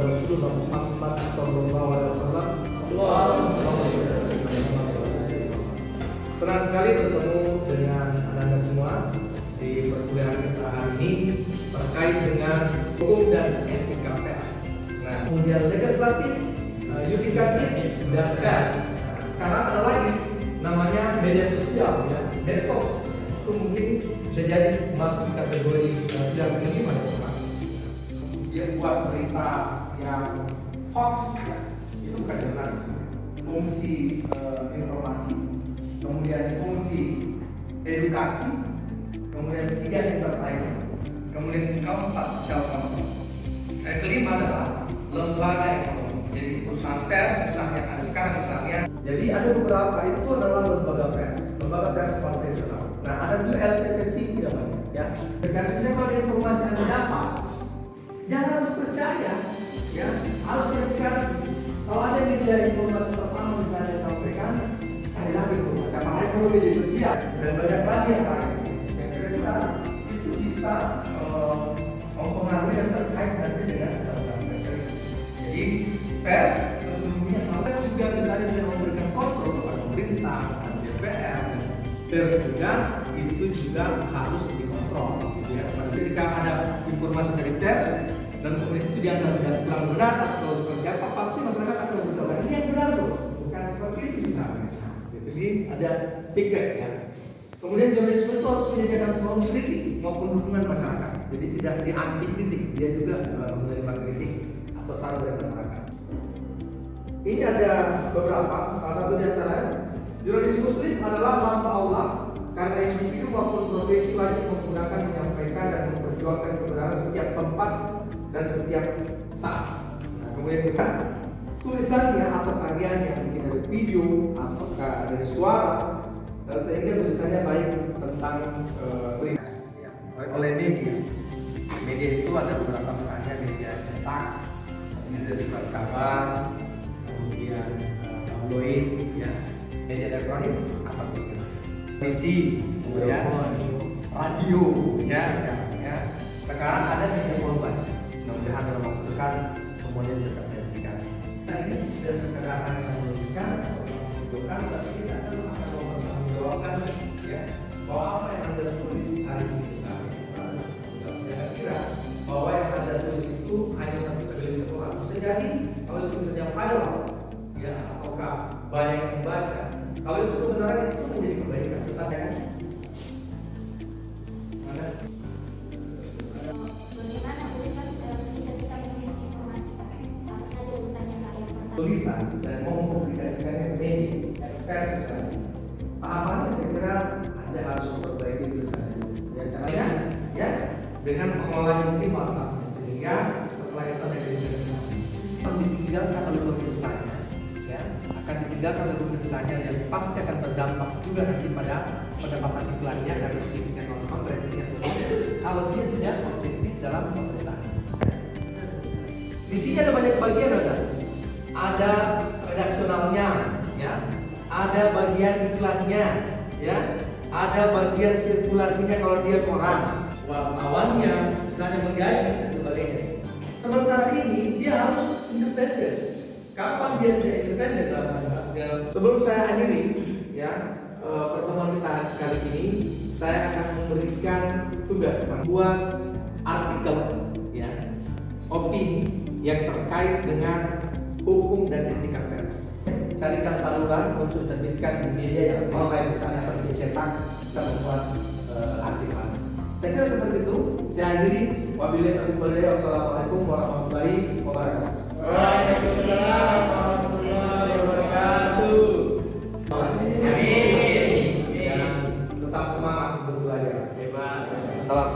Rasulullah Muhammad sallallahu alaihi wasallam. Senang sekali bertemu dengan Anda semua di perkuliahan kita hari ini terkait dengan hukum dan etika pers. Nah, kemudian legislatif, yudikatif, dan pers. Nah, sekarang ada lagi namanya media sosial, ya, medsos. Itu mungkin bisa jadi masuk di kategori yang tinggi manfaat. Dia buat berita yang hoax, ya, itu bukan jurnalis. Fungsi informasi, kemudian fungsi edukasi, kemudian ketiga entertainment, kemudian keempat self control. Dan kelima adalah lembaga ekonomi. Jadi perusahaan pers misalnya ada sekarang misalnya. Jadi ada beberapa itu adalah lembaga pers konvensional. Nah ada juga LPPT namanya, ya. Tergantung kalau ada informasi Anda dapat, jangan langsung percaya, ya. Harus verifikasi. Kalau ada media informasi pertama misalnya sampaikan, cari lagi informasi. Apalagi kalau media sosial dan banyak lagi yang lain. Yang kira-kira itu bisa mempengaruhi dan terkait nanti dengan undang-undang pers. Jadi pers sesungguhnya harus juga misalnya sudah memberikan kontrol kepada pemerintah, DPR, pers juga itu juga harus dikontrol. Ya. Ketika ada informasi dari pers dan kemudian itu dianggap tidak kurang benar atau seperti apa, pasti masyarakat akan berdoa ini yang benar bos, bukan seperti itu misalnya. Di sini ada feedback, ya. Kemudian jurnalisme itu harus menyediakan forum kritik maupun dukungan masyarakat. Jadi tidak di anti kritik, dia juga menerima kritik atau saran dari masyarakat. Ini ada beberapa, salah satu di antaranya jurnalis muslim adalah hamba Allah karena individu maupun profesi wajib menggunakan, menyampaikan dan memperjuangkan kebenaran setiap tempat dan setiap saat. Nah, kemudian juga tulisannya atau karyanya mungkin dari video atau dari suara, sehingga tulisannya baik tentang berita oleh media. Media itu ada beberapa misalnya media cetak, media surat kabar, kemudian tabloid, ya, media elektronik apa itu? Televisi, kemudian radio, ya sekarang, ya. Sekarang ada media korban. Mudah-mudahan dalam waktu dekat semuanya bisa terverifikasi. Nah ini sudah sekedar hanya menuliskan atau menunjukkan, tapi kita akan mempertanggungjawabkan, ya, bahwa apa yang Anda tulis hari ini misalnya, jangan kira bahwa yang Anda tulis itu hanya satu segelintir orang. Bisa jadi kalau itu misalnya viral, ya, ataukah banyak yang membaca. Kalau itu kebenaran itu menjadi kebaikan. Tetapi kan mana? Tulisan dan mau mempublikasikannya ke media, pers misalnya. Tahapannya saya kira Anda harus memperbaiki tulisannya. Ya caranya, ya, dengan pengelolaan mungkin WhatsApp-nya sehingga setelah itu ada akan ditinggalkan oleh pemirsaannya, ya, akan ditinggalkan oleh pemirsaannya yang pasti akan berdampak juga nanti pada pendapatan iklannya dan sedikitnya nonton ratingnya kalau dia tidak objektif dalam pemerintahan. Di sini ada banyak bagian ada redaksionalnya, ya, ada bagian iklannya, ya, ada bagian sirkulasinya kalau dia koran, wartawannya, misalnya menggaji dan sebagainya. Sementara ini dia harus independen. Kapan dia tidak independen dalam hal? Sebelum saya akhiri, ya, pertemuan kita kali ini, saya akan memberikan tugas buat artikel, ya, opini yang terkait dengan hukum dan etika pers. Carikan saluran untuk terbitkan di media yang online misalnya atau dicetak, kita membuat artikel. Saya kira seperti itu. Saya akhiri. Wabillahi taufiq wal hidayah. Wassalamualaikum warahmatullahi wabarakatuh. Waalaikumsalam warahmatullahi wabarakatuh. Amin. Dan tetap semangat untuk belajar. Hebat. Salam.